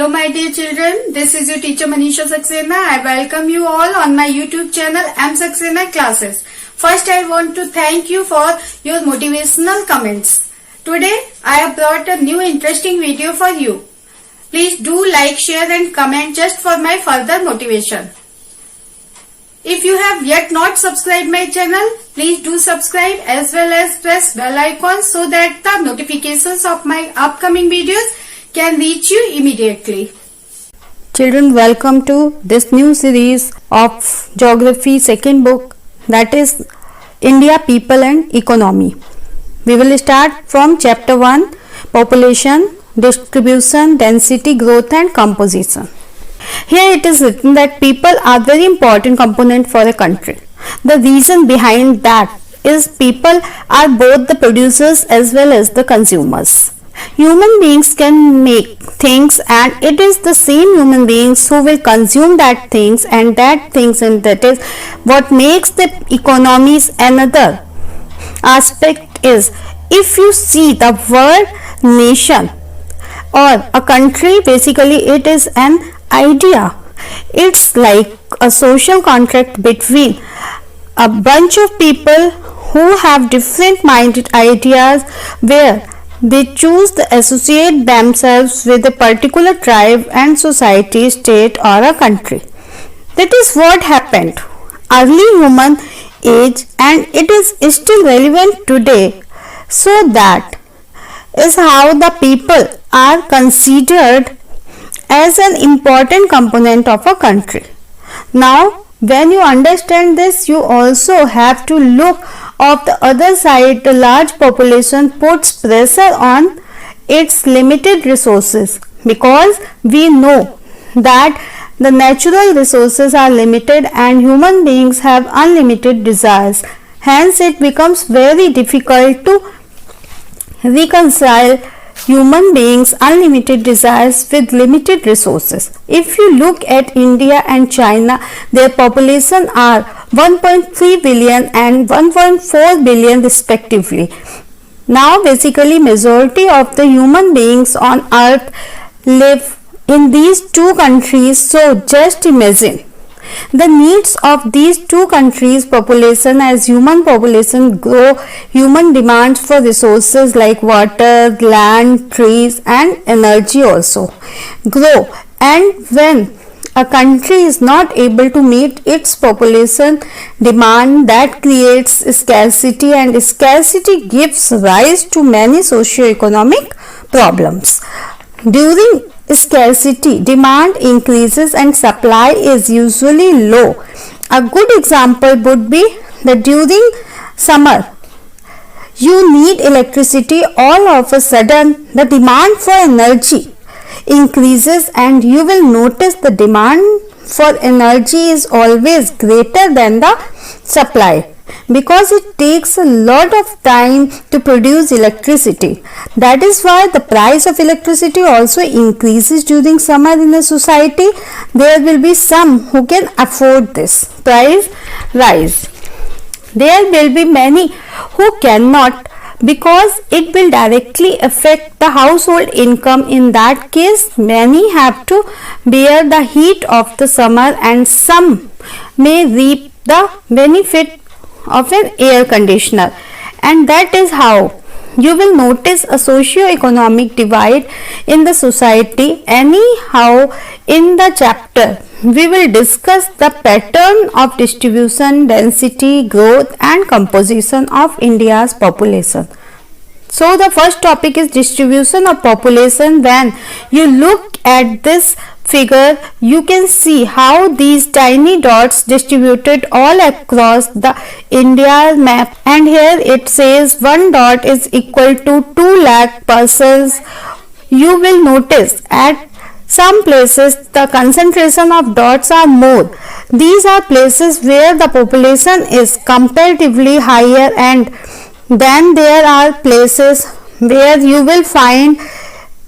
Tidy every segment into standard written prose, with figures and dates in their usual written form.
Hello my dear children, this is your teacher Manisha Saxena. I welcome you all on my YouTube channel M Saxena Classes. First I want to thank you for your motivational comments. Today I have brought a new interesting video for you. Please do like, share and comment just for my further motivation. If you have yet not subscribed my channel, please do subscribe as well as press bell icon so that the notifications of my upcoming videos can reach you immediately. Children, welcome to this new series of Geography second book, that is India, People and Economy. We will start from chapter 1, Population, Distribution, Density, Growth and Composition. Here it is written that people are very important component for a country. The reason behind that is people are both the producers as well as the consumers. Human beings can make things and it is the same human beings who will consume that things and that is what makes the economies. Another aspect is, if you see the word nation or a country, basically it is an idea. It's like a social contract between a bunch of people who have different minded ideas, where they choose to associate themselves with a particular tribe and society, state or a country. That is what happened early human age and it is still relevant today. So that is how the people are considered as an important component of a country. Now when you understand this, you also have to look of the other side. The large population puts pressure on its limited resources, because we know that the natural resources are limited and human beings have unlimited desires. Hence it becomes very difficult to reconcile human beings' unlimited desires with limited resources. If you look at India and China, their population are 1.3 billion and 1.4 billion respectively. Now basically majority of the human beings on earth live in these two countries. So just imagine the needs of these two countries' population. As human population grow, human demands for resources like water, land, trees and energy also grow, and when a country is not able to meet its population demand, that creates scarcity, and scarcity gives rise to many socio-economic problems. During scarcity, demand increases and supply is usually low. A good example would be that during summer you need electricity. All of a sudden the demand for energy increases and you will notice the demand for energy is always greater than the supply, because it takes a lot of time to produce electricity. That is why the price of electricity also increases during summer in a society. There will be some who can afford this price rise. There will be many who cannot, because it will directly affect the household income. In that case, many have to bear the heat of the summer and some may reap the benefit of an air conditioner. And that is how you will notice a socio-economic divide in the society. Anyhow, in the chapter we will discuss the pattern of distribution, density, growth and composition of India's population. So the first topic is distribution of population. When you look at this figure, you can see how these tiny dots distributed all across the India map, and here it says 1 dot is equal to 2 lakh persons. You will notice at some places the concentration of dots are more. These are places where the population is comparatively higher, and then there are places where you will find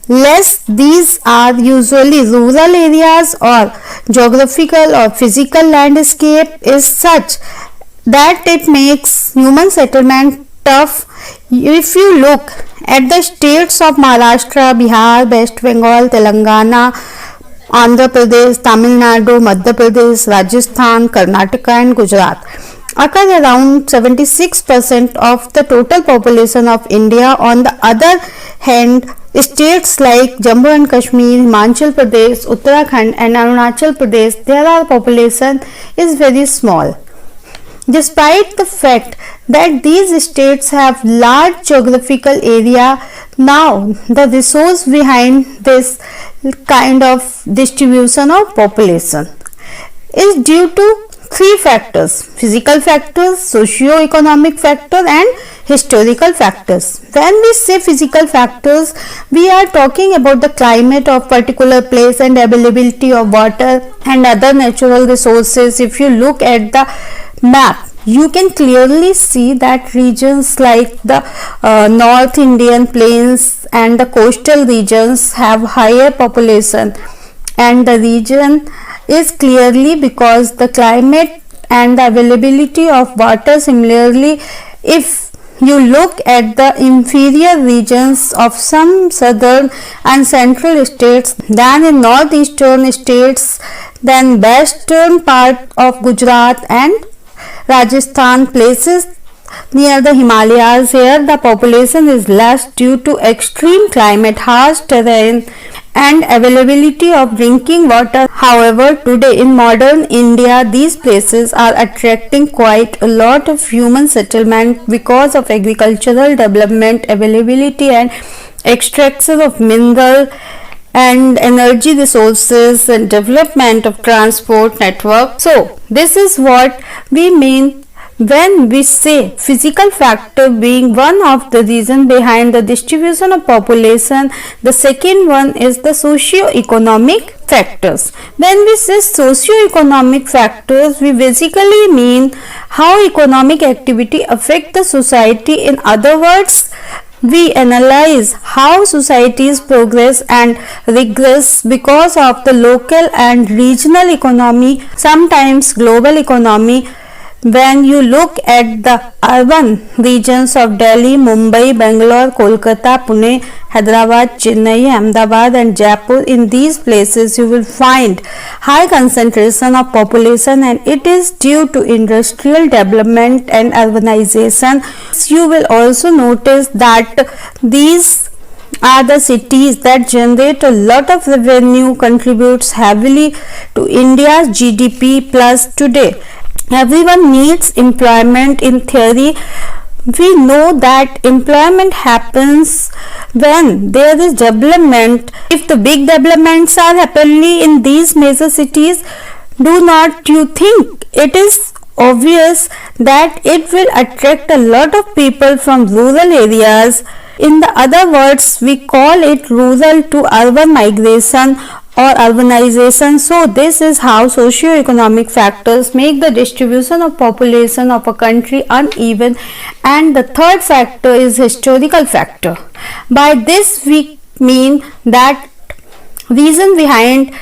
less. These are usually rural areas, or geographical or physical landscape is such that it makes human settlement tough. If you look at the states of Maharashtra, Bihar, West Bengal, Telangana, Andhra Pradesh, Tamil Nadu, Madhya Pradesh, Rajasthan, Karnataka and Gujarat occur around 76% of the total population of India. On the other hand, states like Jammu and Kashmir, Himachal Pradesh, Uttarakhand and Arunachal Pradesh, their population is very small. Despite the fact that these states have large geographical area, now the resource behind this kind of distribution of population is due to three factors: physical factors, socio-economic factors and historical factors. When we say physical factors, we are talking about the climate of particular place and availability of water and other natural resources. If you look at the map, you can clearly see that regions like the North Indian plains and the coastal regions have higher population, and the region is clearly because the climate and the availability of water. Similarly, if you look at the inferior regions of some southern and central states, then in northeastern states, then western part of Gujarat and Rajasthan, places near the Himalayas, here the population is less due to extreme climate, harsh terrain and availability of drinking water. However, today in modern India, these places are attracting quite a lot of human settlement because of agricultural development, availability and extraction of mineral and energy resources and development of transport network. So this is what we mean when we say physical factor being one of the reason behind the distribution of population. The second one is the socio-economic factors. When we say socio-economic factors, we basically mean how economic activity affect the society. In other words, we analyze how societies progress and regress because of the local and regional economy, sometimes global economy. When you look at the urban regions of Delhi, Mumbai, Bangalore, Kolkata, Pune, Hyderabad, Chennai, Ahmedabad and Jaipur, in these places you will find high concentration of population, and it is due to industrial development and urbanization. You will also notice that these are the cities that generate a lot of revenue, contributes heavily to India's GDP. Plus today everyone needs employment. In theory, we know that employment happens when there is development. If the big developments are happening in these major cities, do not you think it is obvious that it will attract a lot of people from rural areas? In the other words, we call it rural to urban migration or urbanization. So this is how socio-economic factors make the distribution of population of a country uneven. And the third factor is historical factor. By this we mean that reason behind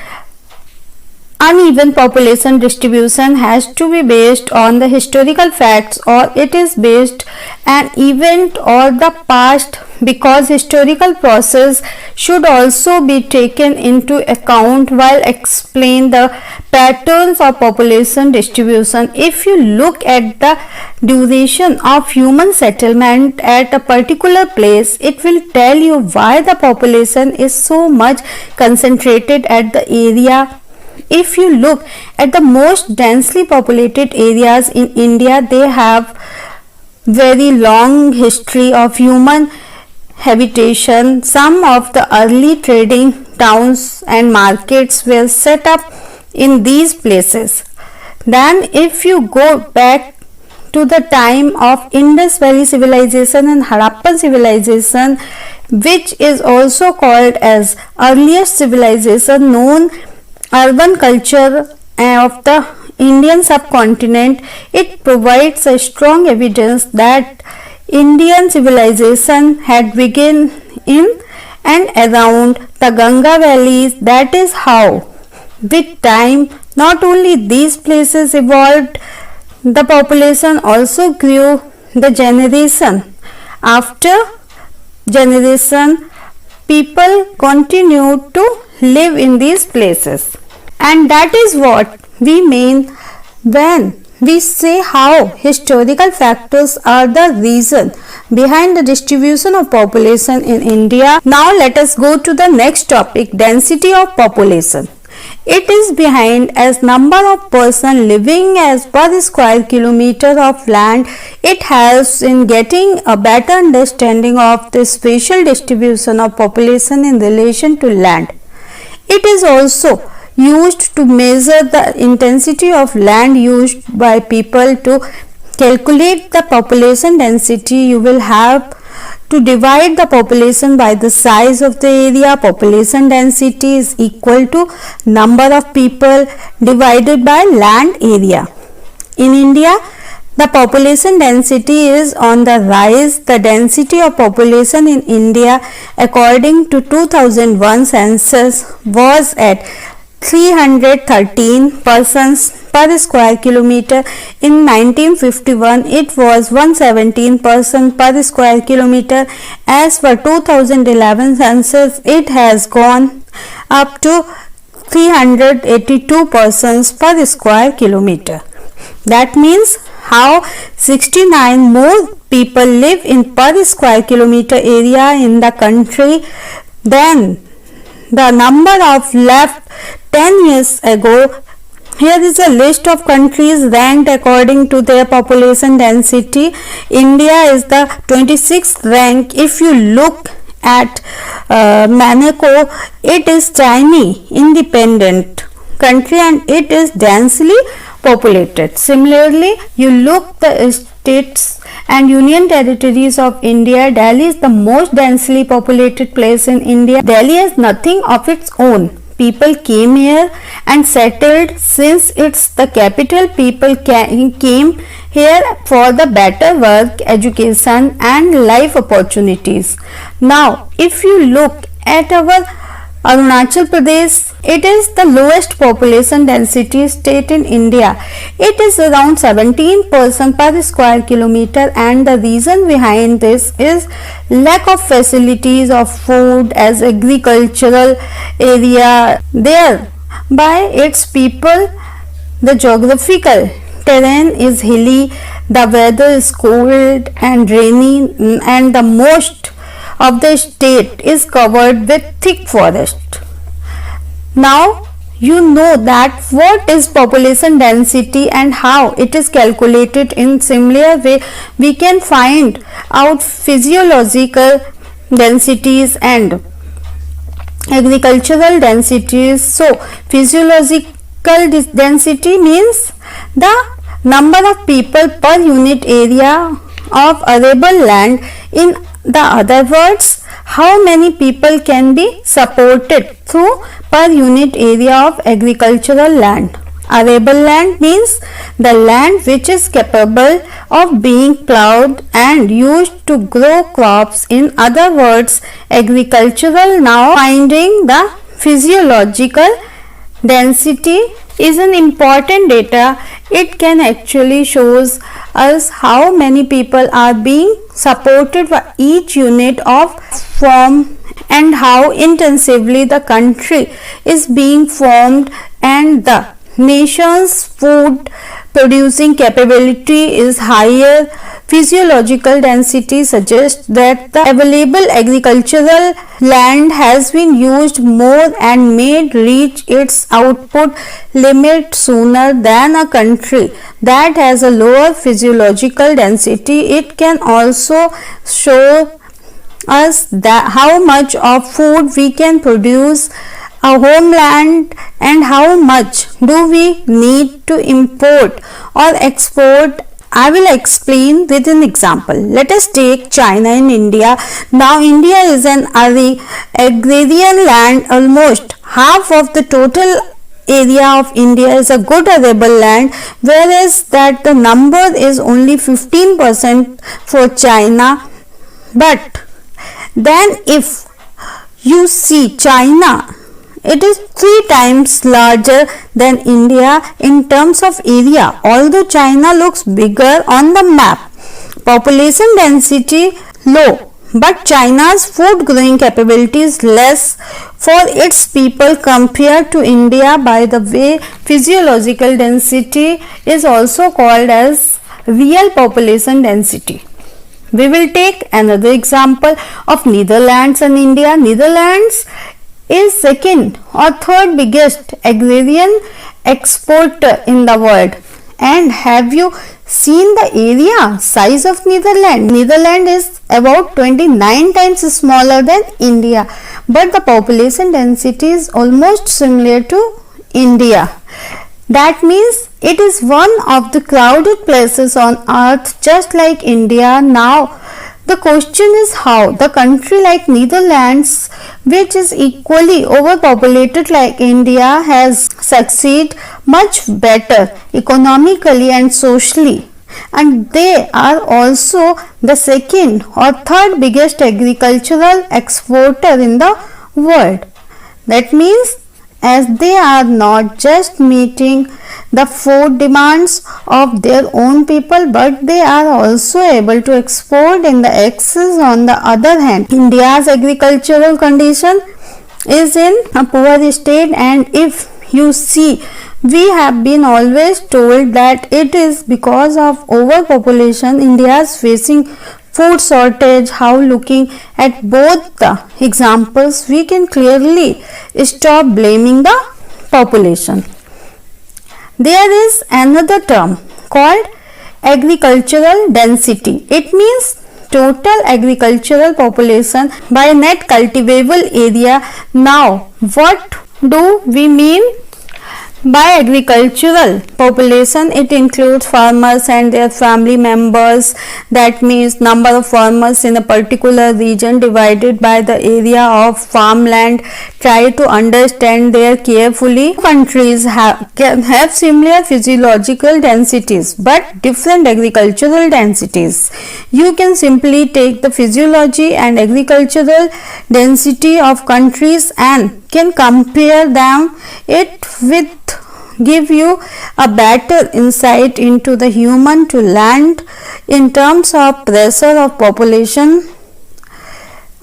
uneven population distribution has to be based on the historical facts, or it is based an event or the past, because historical process should also be taken into account while explain the patterns of population distribution. If you look at the duration of human settlement at a particular place, it will tell you why the population is so much concentrated at the area. If you look at the most densely populated areas in India, they have very long history of human habitation. Some of the early trading towns and markets were set up in these places. Then if you go back to the time of Indus Valley civilization and Harappan civilization, which is also called as earliest civilization known urban culture of the Indian subcontinent, it provides a strong evidence that Indian civilization had begun in and around the Ganga valleys. That is how with time not only these places evolved, the population also grew. The generation after generation, people continued to live in these places. And that is what we mean when we say how historical factors are the reason behind the distribution of population in India. Now let us go to the next topic, density of population. It is behind as number of person living as per square kilometer of land. It helps in getting a better understanding of the spatial distribution of population in relation to land. It is also used to measure the intensity of land used by people. To calculate the population density, you will have to divide the population by the size of the area. Population density is equal to number of people divided by land area. In India, the population density is on the rise. The density of population in India according to 2001 census was at 313 persons per square kilometer. In 1951 it was 117 persons per square kilometer. As for 2011 census, it has gone up to 382 persons per square kilometer. That means how 69 more people live in per square kilometer area in the country than the number of left 10 years ago. Here is a list of countries ranked according to their population density. India is the 26th rank. If you look at Monaco, it is tiny independent country and it is densely populated. Similarly, you look the states and union territories of India. Delhi is the most densely populated place in India. Delhi has nothing of its own. People came here and settled. Since it's the capital, people came here for the better work, education and life opportunities. Now, if you look at our Arunachal Pradesh, it is the lowest population density state in India. It is around 17% per square kilometer, and the reason behind this is lack of facilities of food as agricultural area there by its people. The geographical terrain is hilly, the weather is cold and rainy, and the most of the state is covered with thick forest. Now you know that what is population density and how it is calculated. In similar way, we can find out physiological densities and agricultural densities. So physiological density means the number of people per unit area of arable land. In the other words, how many people can be supported through per unit area of agricultural land. Arable land means the land which is capable of being plowed and used to grow crops. In other words, agricultural. Now finding the physiological density is an important data. It can actually shows us how many people are being supported by each unit of farm and how intensively the country is being formed, and the nation's food producing capability is higher. Physiological density suggests that the available agricultural land has been used more and may reach its output limit sooner than a country that has a lower physiological density. It can also show us that how much of food we can produce a homeland and how much do we need to import or export. I will explain with an example. Let us take China and India. Now India is an agrarian land. Almost half of the total area of India is a good arable land, whereas that the number is only 15% for China. But then if you see China, it is 3 times larger than India in terms of area. Although China looks bigger on the map, population density low, but China's food growing capability is less for its people compared to India. By the way, physiological density is also called as real population density. We will take another example of Netherlands and India. Netherlands is second or third biggest agrarian exporter in the world. And have you seen the area size of Netherlands? Netherlands is about 29 times smaller than India, but the population density is almost similar to India. That means it is one of the crowded places on earth just like India. Now the question is how the country like Netherlands, which is equally overpopulated like India, has succeeded much better economically and socially, and they are also the second or third biggest agricultural exporter in the world. That means as they are not just meeting the food demands of their own people, but they are also able to export in the excess. On the other hand, India's agricultural condition is in a poor state, and if you see, we have been always told that it is because of overpopulation India is facing food shortage. How looking at both the examples, we can clearly stop blaming the population. There is another term called agricultural density. It means total agricultural population by net cultivable area. Now, what do we mean by agricultural population? It includes farmers and their family members. That means number of farmers in a particular region divided by the area of farmland. Try to understand there carefully. Countries can have similar physiological densities but different agricultural densities. You can simply take the physiology and agricultural density of countries and can compare them it with give you a better insight into the human to land in terms of pressure of population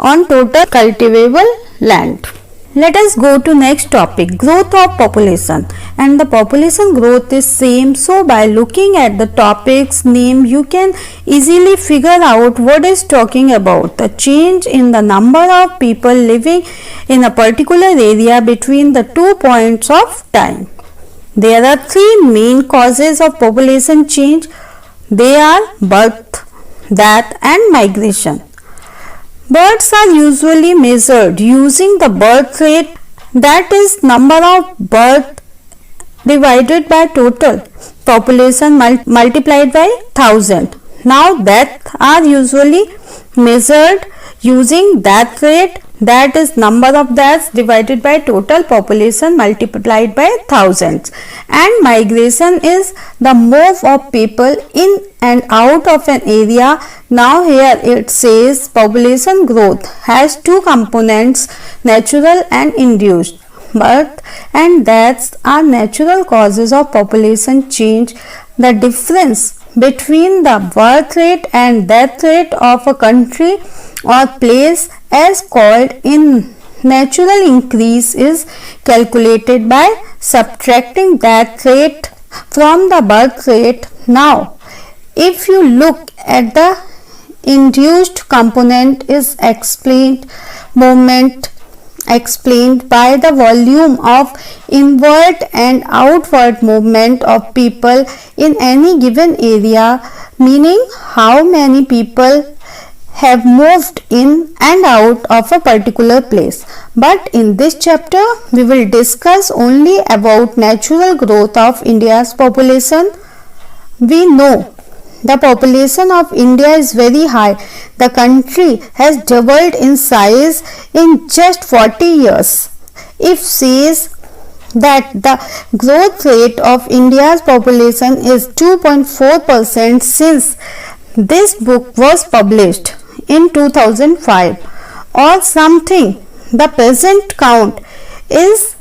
on total cultivable land. Let us go to next topic, growth of population. And the population growth is same, so by looking at the topic's name you can easily figure out what is talking about the change in the number of people living in a particular area between the 2 points of time. There are three main causes of population change. They are birth, death and migration. Births are usually measured using the birth rate, that is number of birth divided by total population multiplied by 1000. Now deaths are usually measured using death rate, that is number of deaths divided by total population multiplied by thousands. And migration is the move of people in and out of an area. Now here it says population growth has two components, natural and induced. Birth and deaths are natural causes of population change. The difference between the birth rate and death rate of a country or place as called in natural increase is calculated by subtracting death rate from the birth rate. Now, if you look at the induced component is movement explained by the volume of inward and outward movement of people in any given area, meaning how many people have moved in and out of a particular place. But in this chapter we will discuss only about natural growth of India's population. We know the population of India is very high. The country has doubled in size in just 40 years. If says that the growth rate of India's population is 2.4% since this book was published in 2005 or something, the present count is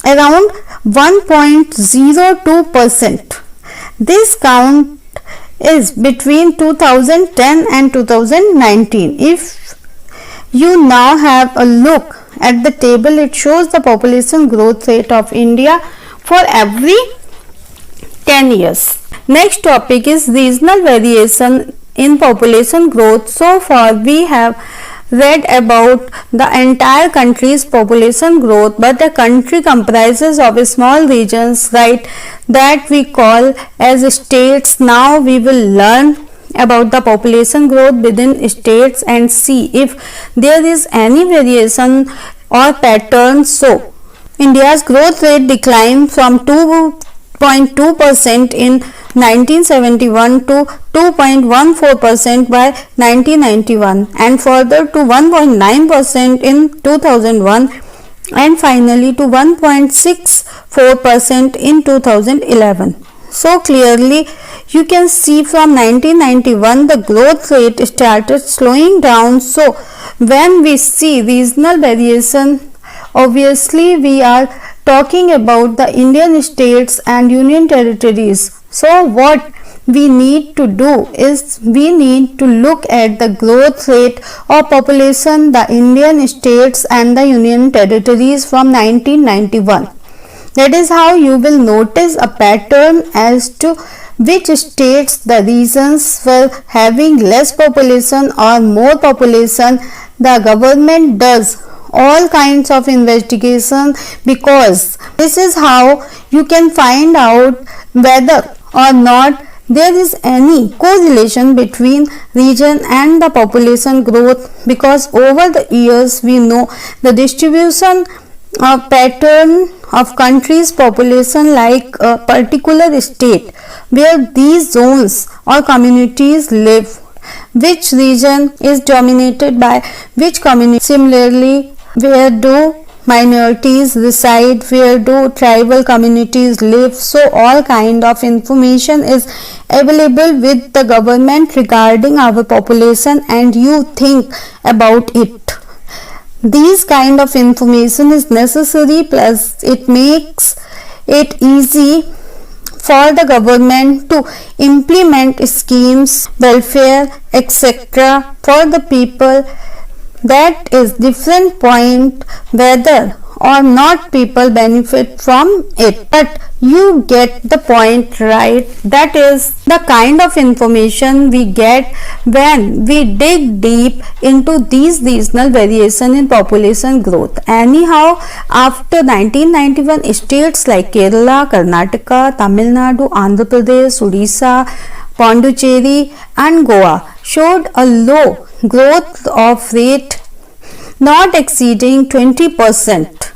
around 1.02%. This count is between 2010 and 2019. If You now have a look at the table. It shows the population growth rate of India for every 10 years. Next topic is regional variation in population growth. So far we have read about the entire country's population growth, but the country comprises of small regions, right, that we call as states. Now we will learn about the population growth within states and see if there is any variation or pattern. So India's growth rate declined from 2.2% in 1971 to 2.14% by 1991 and further to 1.9% in 2001 and finally to 1.64% in 2011. So clearly you can see from 1991 the growth rate started slowing down. So when we see regional variation, obviously we are talking about the Indian states and union territories. So what we need to do is we need to look at the growth rate of population, the Indian states and the union territories from 1991. That is how you will notice a pattern as to which states, the regions were having less population or more population. The government does all kinds of investigation, because this is how you can find out whether or not there is any correlation between region and the population growth, because over the years we know the distribution of pattern of country's population, like a particular state where these zones or communities live, which region is dominated by which community. Similarly, where do minorities reside, where do tribal communities live. So all kind of information is available with the government regarding our population, and you think about it. These kind of information is necessary, plus it makes it easy for the government to implement schemes, welfare, etc. for the people. That is different point whether or not people benefit from it, but you get the point, right? That is the kind of information we get when we dig deep into these regional variation in population growth. Anyhow, after 1991, states like Kerala, Karnataka, Tamil Nadu, Andhra Pradesh, Odisha, Pondicherry and Goa showed a low growth of rate not exceeding 20%.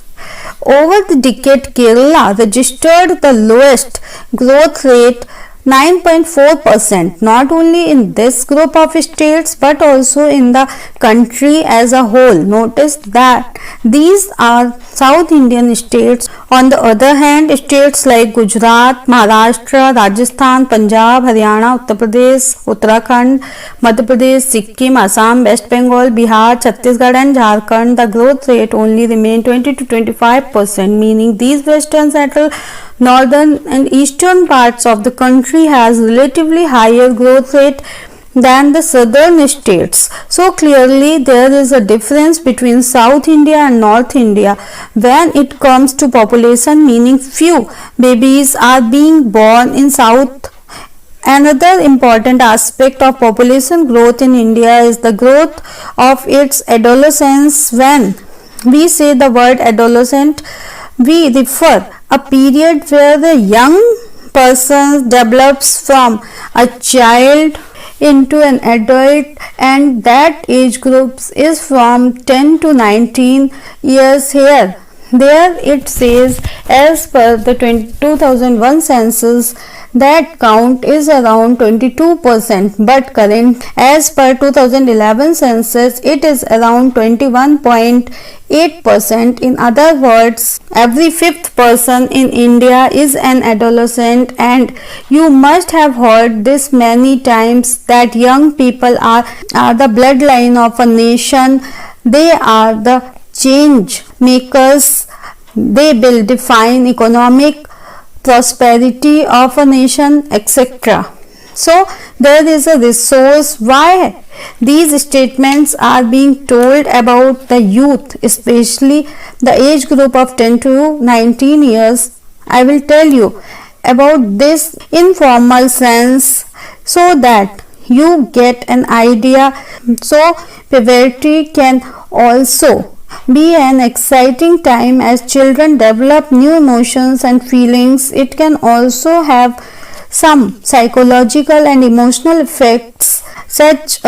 Over the decade, Kerala registered the lowest growth rate, 9.4%, not only in this group of states but also in the country as a whole. Notice that these are South Indian states. On the other hand, states like Gujarat, Maharashtra, Rajasthan, Punjab, Haryana, Uttar Pradesh, Uttarakhand, Madhya Pradesh, Sikkim, Assam, West Bengal, Bihar, Chhattisgarh and Jharkhand, the growth rate only remained 20 to 25%, meaning these western, central, northern and eastern parts of the country has relatively higher growth rate than the southern states. So clearly there is a difference between South India and North India when it comes to population, meaning few babies are being born in South. Another important aspect of population growth in India is the growth of its adolescence. When we say the word adolescent, we refer a period where the young person develops from a child into an adult, and that age groups is from 10 to 19 years. Here there it says, as per the 2001 census, that count is around 22%, but current as per 2011 census it is around 21.8%. In other words, every fifth person in India is an adolescent, and you must have heard this many times that young people are the bloodline of a nation. They are the change makers. They will define economic prosperity of a nation, etc. So there is a resource why these statements are being told about the youth, especially the age group of 10 to 19 years. I will tell you about this informal sense so that you get an idea. So puberty can also be an exciting time as children develop new emotions and feelings. It can also have some psychological and emotional effects such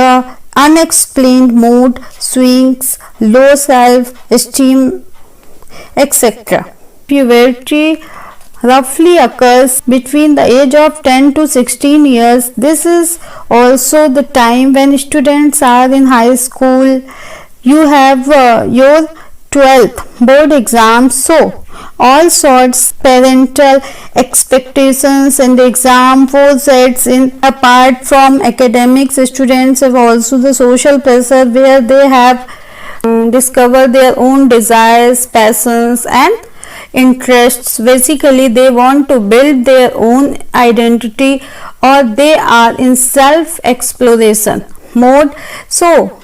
unexplained mood swings, low self-esteem, etc. Puberty roughly occurs between the age of 10 to 16 years. This is also the time when students are in high school. You have your 12th board exams, so all sorts parental expectations and exam sets in. Apart from academics, students have also the social pressure where they have discovered their own desires, passions and interests. Basically they want to build their own identity, or they are in self exploration mode, so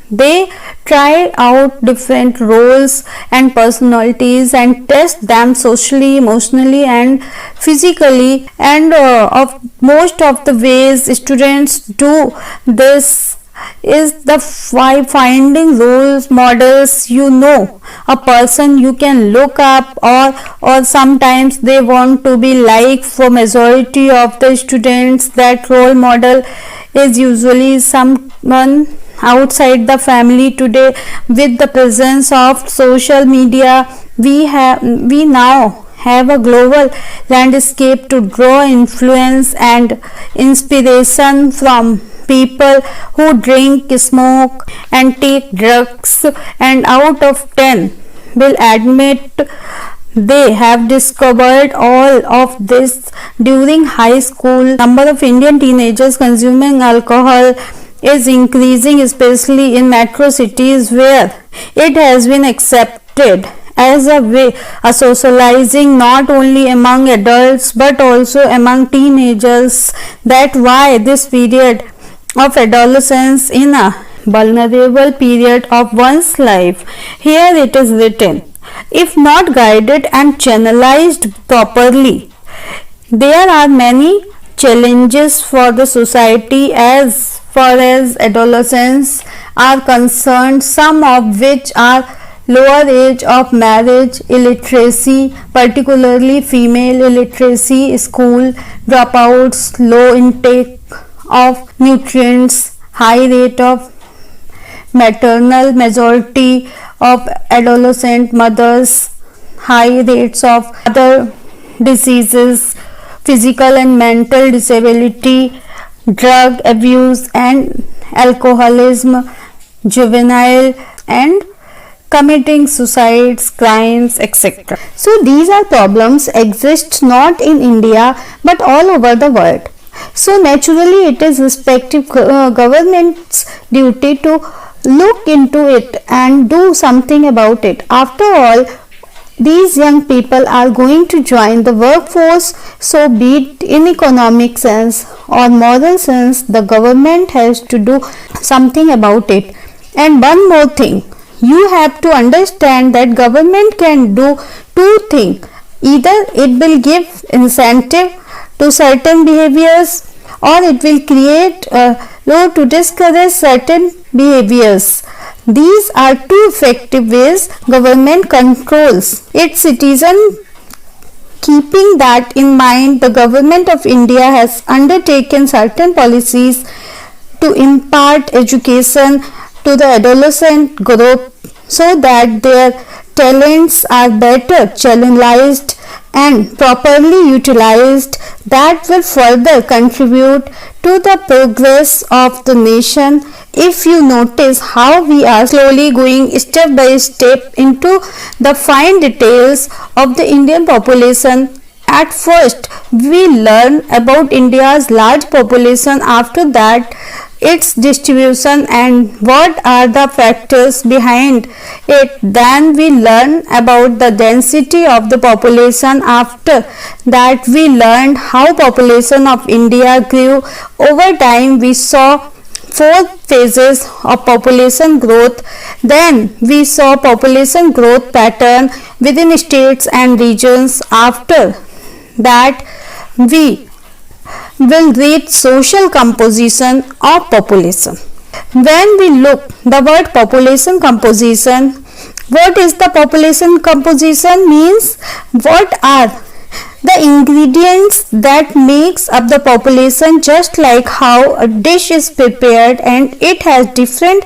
they try out different roles and personalities and test them socially, emotionally and physically, and of most of the ways students do this is the finding roles models, a person you can look up, or sometimes they want to be like. For majority of the students, that role model is usually someone outside the family. Today, with the presence of social media, we now have a global landscape to draw influence and inspiration from people who drink, smoke and take drugs, and out of 10 will admit they have discovered all of this during high school. Number of Indian teenagers consuming alcohol is increasing, especially in metro cities where it has been accepted as a way of socializing not only among adults but also among teenagers. That's why this period of adolescence in a vulnerable period of one's life. Here it is written, if not guided and channelized properly, there are many challenges for the society as far as adolescents are concerned, some of which are lower age of marriage, illiteracy, particularly female illiteracy, school dropouts, low intake of nutrients, high rate of maternal majority of adolescent mothers, high rates of other diseases, physical and mental disability, drug abuse and alcoholism, juvenile and committing suicides, crimes, etc. So these are problems exist not in India but all over the world. So naturally it is respective government's duty to look into it and do something about it. After all, these young people are going to join the workforce, so be it in economic sense or moral sense, the government has to do something about it. And one more thing, you have to understand that government can do two things. Either it will give incentive to certain behaviors, or it will create a law to discourage certain behaviors. These are two effective ways government controls its citizen. Keeping that in mind, the government of India has undertaken certain policies to impart education to the adolescent group so that their talents are better channelized and properly utilized. That will further contribute to the progress of the nation. If you notice how we are slowly going step by step into the fine details of the Indian population. At first we learn about India's large population, after that its distribution and what are the factors behind it. Then we learn about the density of the population. After that we learned how population of India grew over time. We saw 4 phases of population growth. Then we saw population growth pattern within states and regions. After that we will read social composition of population. When we look the word population composition, what is the population composition means? What are the ingredients that makes up the population, just like how a dish is prepared and it has different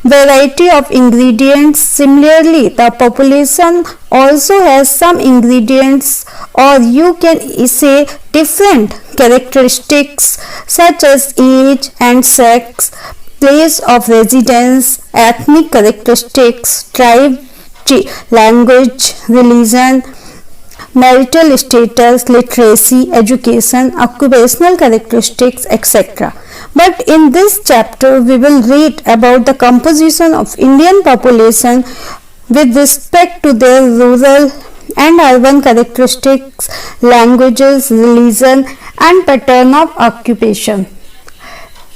variety of ingredients. Similarly, the population also has some ingredients, or you can say different characteristics such as age and sex, place of residence, ethnic characteristics, tribe, language, religion, marital status, literacy, education, occupational characteristics, etc. But in this chapter we will read about the composition of Indian population with respect to their rural and urban characteristics, languages, religion and pattern of occupation.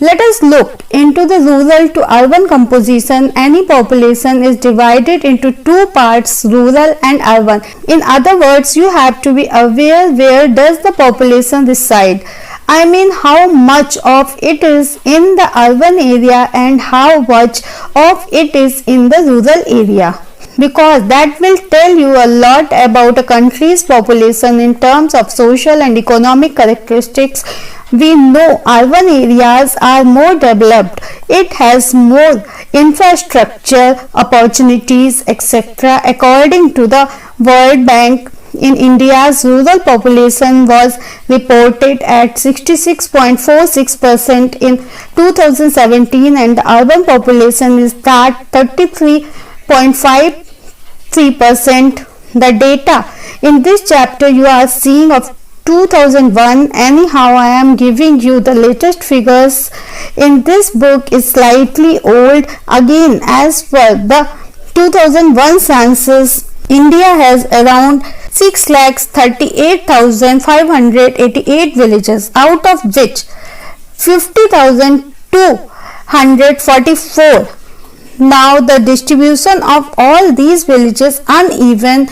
Let us look into the rural to urban composition. Any population is divided into 2 parts, rural and urban. In other words, you have to be aware where does the population reside. I mean how much of it is in the urban area and how much of it is in the rural area, because that will tell you a lot about a country's population in terms of social and economic characteristics. We know urban areas are more developed, it has more infrastructure, opportunities, etc. According to the World Bank, in India's rural population was reported at 66.46% in 2017 and the urban population is at 33.53%. The data in this chapter you are seeing of 2001. Anyhow, I am giving you the latest figures. In this book is slightly old. Again, as per the 2001 census, India has around 6,38,588 villages, out of which 50,244. Now the distribution of all these villages uneven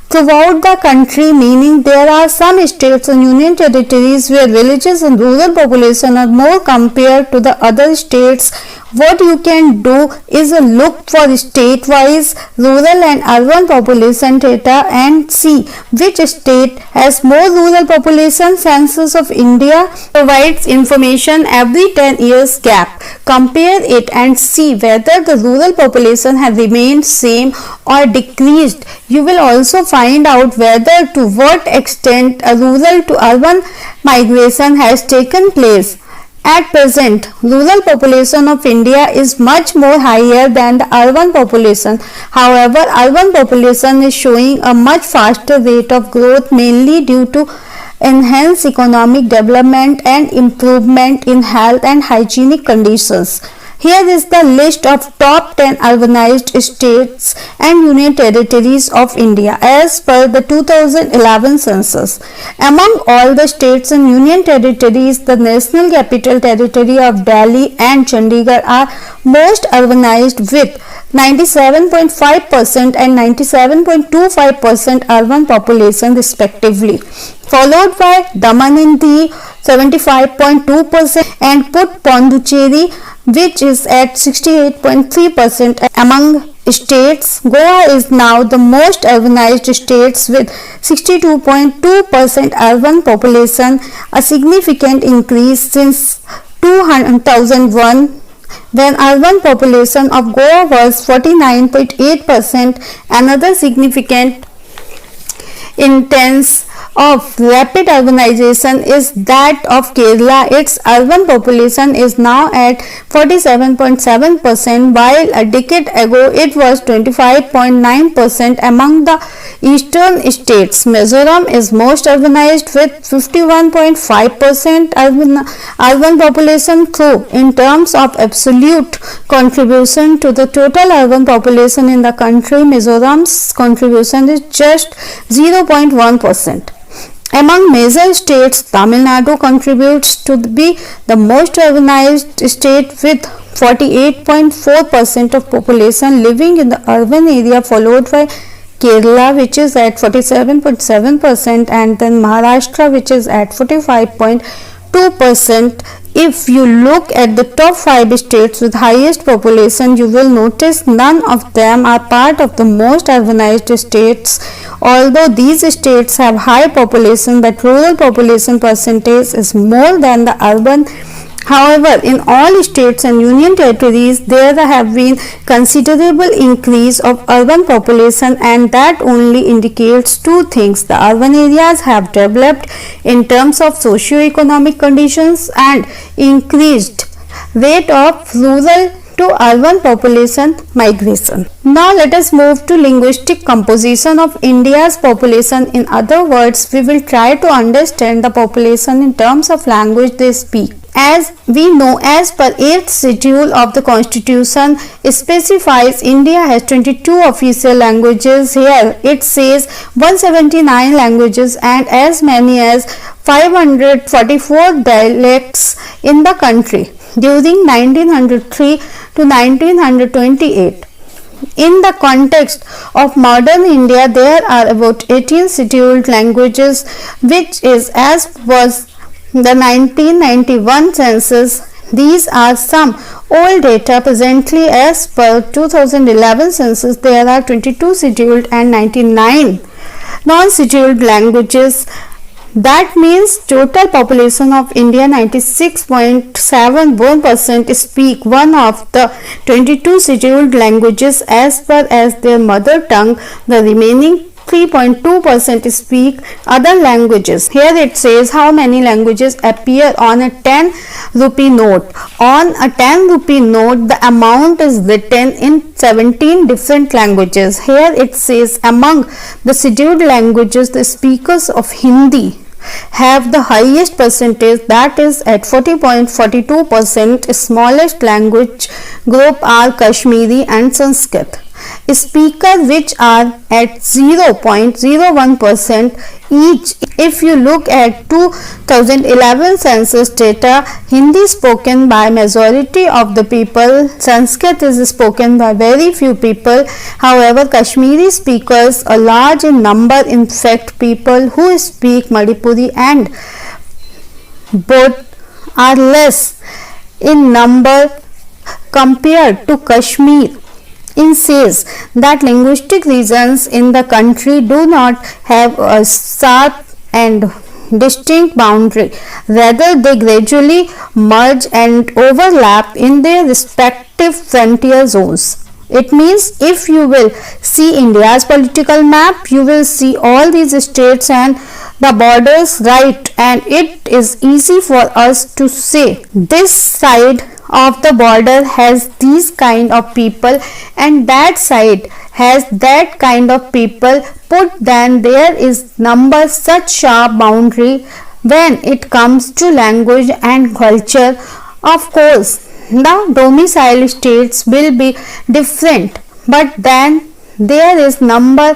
throughout the country, meaning there are some states and union territories where villages and rural population are more compared to the other states. What you can do is look for state-wise rural and urban population data and see which state has more rural population. Census of India provides information every 10 years gap. Compare it and see whether the rural population has remained same or decreased. You will also find out whether to what extent a rural to urban migration has taken place. At present, rural population of India is much more higher than the urban population. However, urban population is showing a much faster rate of growth, mainly due to enhanced economic development and improvement in health and hygienic conditions. Here is the list of top 10 urbanized states and union territories of India as per the 2011 census. Among all the states and union territories, the National Capital Territory of Delhi and Chandigarh are most urbanized with 97.5% and 97.25% urban population respectively, followed by Daman and Diu 75.2% and Pondicherry which is at 68.3%. Among states, Goa is now the most urbanized states with 62.2% urban population, a significant increase since 2001 when urban population of Goa was 49.8%. Another significant intense of rapid urbanization is that of Kerala. Its urban population is now at 47.7%, while a decade ago it was 25.9% among the eastern states. Mizoram is most urbanized with 51.5% urban population, though in terms of absolute contribution to the total urban population in the country, Mizoram's contribution is just 0.1%. Among major states, Tamil Nadu contributes to be the most urbanized state with 48.4% of population living in the urban area, followed by Kerala, which is at 47.7%, and then Maharashtra, which is at 45.2%. If you look at the top 5 states with highest population, you will notice none of them are part of the most urbanized states. Although these states have high population, but rural population percentage is more than the urban. However, in all states and union territories, there have been considerable increase of urban population, and that only indicates two things. The urban areas have developed in terms of socio-economic conditions and increased rate of rural to urban population migration. Now let us move to linguistic composition of India's population. In other words, we will try to understand the population in terms of language they speak. As we know, as per 8th schedule of the Constitution specifies, India has 22 official languages. Here it says 179 languages and as many as 544 dialects in the country during 1903 to 1928. In the context of modern India, there are about 18 scheduled languages, which is as was the 1991 census. These are some old data. Presently, as per 2011 census, there are 22 scheduled and 99 non-scheduled languages. That means total population of India, 96.71% speak one of the 22 scheduled languages as per as their mother tongue. The remaining 3.2% speak other languages. Here it says how many languages appear on a 10 rupee note. On a 10 rupee note, the amount is written in 17 different languages. Here it says among the scheduled languages, the speakers of Hindi have the highest percentage, that is at 40.42%. Smallest language group are Kashmiri and Sanskrit. Speakers which are at 0.01% each. If you look at 2011 census data, Hindi is spoken by majority of the people. Sanskrit is spoken by very few people. However, Kashmiri speakers are large in number. In fact, people who speak Manipuri and both are less in number compared to Kashmir. It says that linguistic regions in the country do not have a sharp and distinct boundary. Rather, they gradually merge and overlap in their respective frontier zones. It means if you will see India's political map, you will see all these states and the borders right, and it is easy for us to say this side of the border has these kind of people and that side has that kind of people. Put then there is number such sharp boundary when it comes to language and culture. Of course, the domicile states will be different, but then there is number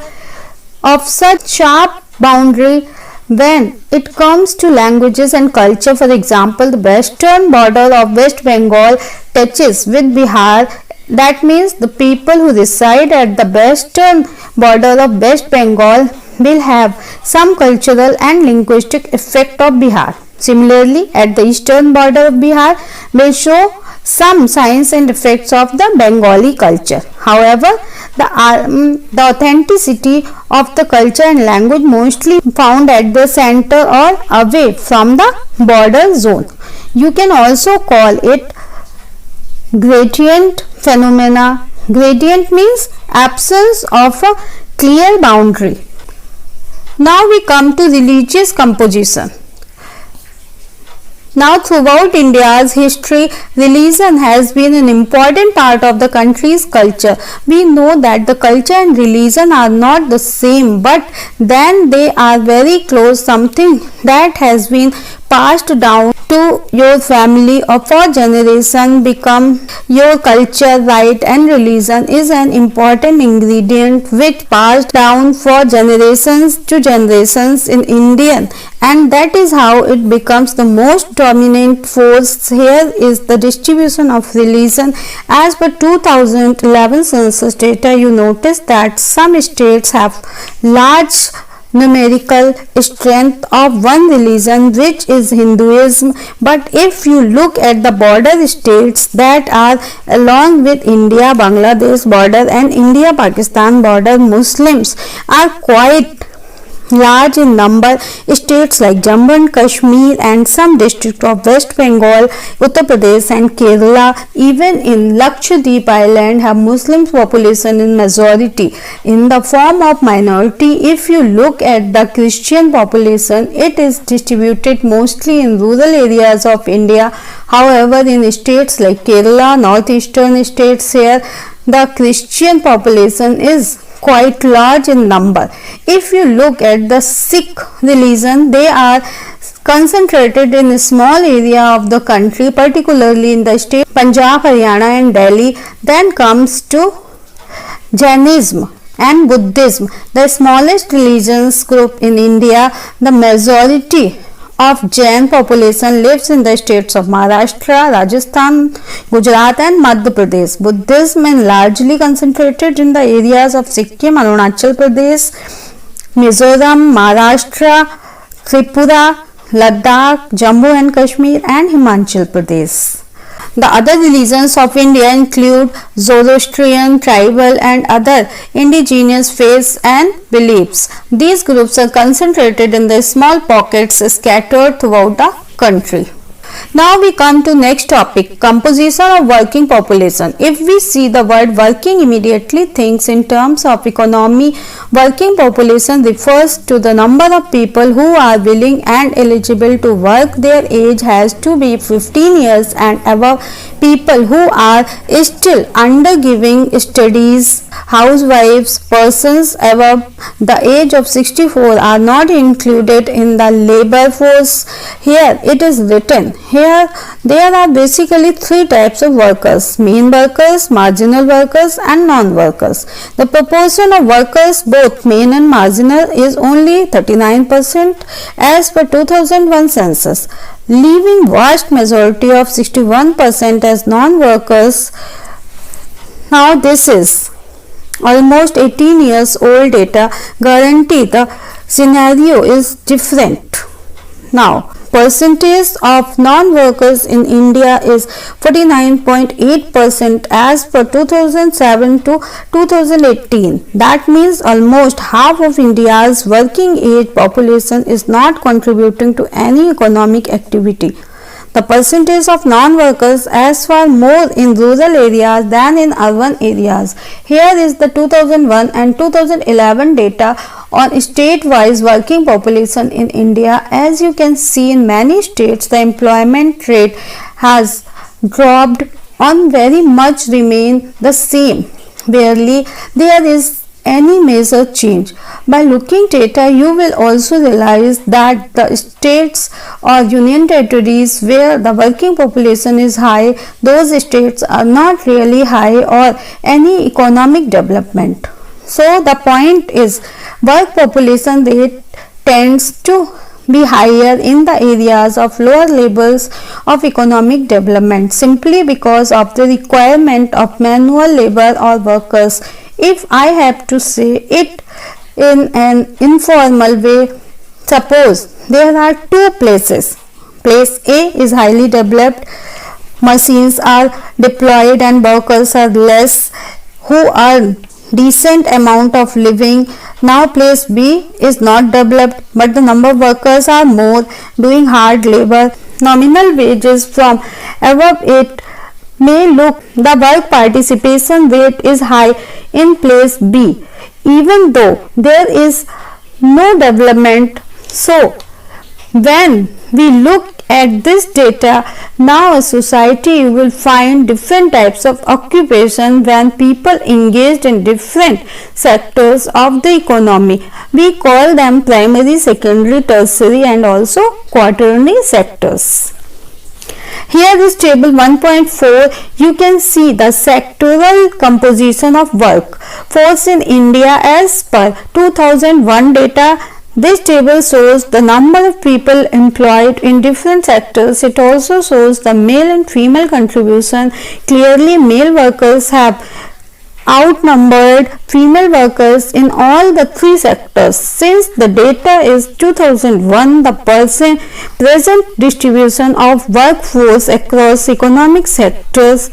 of such sharp boundary when it comes to languages and culture. For example, the western border of West Bengal touches with Bihar. That means the people who reside at the western border of West Bengal will have some cultural and linguistic effect of Bihar. Similarly, at the eastern border of Bihar will show some signs and effects of the Bengali culture. However, the authenticity of the culture and language mostly found at the center or away from the border zone. You can also call it gradient phenomena. Gradient means absence of a clear boundary. Now we come to religious composition. Now, throughout India's history, religion has been an important part of the country's culture. We know that the culture and religion are not the same, but then they are very close, something that has been passed down to your family or for generation become your culture, right? And religion is an important ingredient which passed down for generations to generations in Indian, and that is how it becomes the most dominant force. Here is the distribution of religion as per 2011 census data. You notice that some states have large numerical strength of one religion, which is Hinduism, but if you look at the border states that are along with India Bangladesh border and India Pakistan border, Muslims are quite large in number. States like Jammu and Kashmir and some districts of West Bengal, Uttar Pradesh and Kerala, even in Lakshadweep Island, have Muslim population in majority in the form of minority. If you look at the Christian population, it is distributed mostly in rural areas of India. However, in states like Kerala, northeastern states, here the Christian population is quite large in number. If you look at the Sikh religion, they are concentrated in a small area of the country, particularly in the state Punjab, Haryana and Delhi. Then comes to Jainism and Buddhism, the smallest religions group in India. The majority of Jain population lives in the states of Maharashtra, Rajasthan, Gujarat and Madhya Pradesh. Buddhism is largely concentrated in the areas of Sikkim, Arunachal Pradesh, Mizoram, Maharashtra, Tripura, Ladakh, Jammu and Kashmir and Himachal Pradesh. The other religions of India include Zoroastrian, tribal and other indigenous faiths and beliefs. These groups are concentrated in the small pockets scattered throughout the country. Now we come to next topic, composition of working population. If we see the word working, immediately thinks in terms of economy. Working population refers to the number of people who are willing and eligible to work. Their age has to be 15 years and above. People who are still undergoing studies, housewives, persons above the age of 64 are not included in the labor force. Here it is written, here there are basically three types of workers: main workers, marginal workers and non-workers. The proportion of workers, both main and marginal, is only 39% as per 2001 census, leaving vast majority of 61% as non-workers. Now this is almost 18 years old data. Guarantee the scenario is different. Now percentage of non-workers in India is 49.8% as per 2007 to 2018. That means almost half of India's working age population is not contributing to any economic activity. The percentage of non-workers is far more in rural areas than in urban areas. Here is the 2001 and 2011 data on state-wise working population in India. As you can see, in many states the employment rate has dropped on very much remain the same. Barely there is any major change. By looking data, you will also realize that the states or union territories where the working population is high, those states are not really high or any economic development. So the point is, work population rate tends to be higher in the areas of lower levels of economic development simply because of the requirement of manual labor or workers. If I have to say it in an informal way, suppose there are two places. Place A is highly developed, machines are deployed and workers are less who earn decent amount of living. Now place B is not developed, but the number of workers are more doing hard labor. Nominal wages from above it may look the work participation rate is high in place B, even though there is no development. So, when we look at this data, now a society you will find different types of occupation when people engaged in different sectors of the economy. We call them primary, secondary, tertiary and also quaternary sectors. Here this table 1.4, you can see the sectoral composition of work force in India as per 2001 data. This table shows the number of people employed in different sectors. It also shows the male and female contribution. Clearly, male workers have outnumbered female workers in all the three sectors. Since the data is 2001, the present distribution of workforce across economic sectors,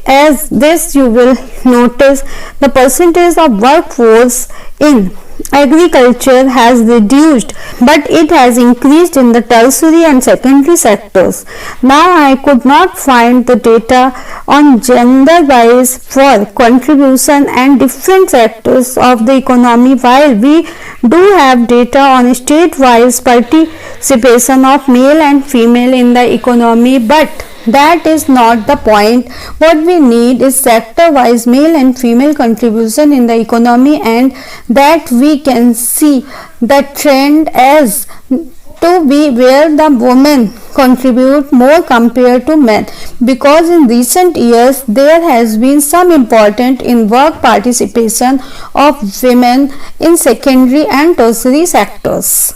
as this you will notice the percentage of workforce in agriculture has reduced, but it has increased in the tertiary and secondary sectors. Now I could not find the data on gender wise for contribution and different sectors of the economy, while we do have data on state wise participation of male and female in the economy, but that is not the point. What we need is sector wise male and female contribution in the economy, and that we can see the trend as to be where the women contribute more compared to men, because in recent years there has been some important in work participation of women in secondary and tertiary sectors.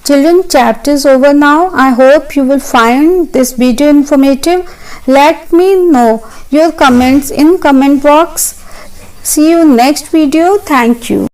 Children, chapter is over now. I hope you will find this video informative. Let me know your comments in comment box. See you next video. Thank you.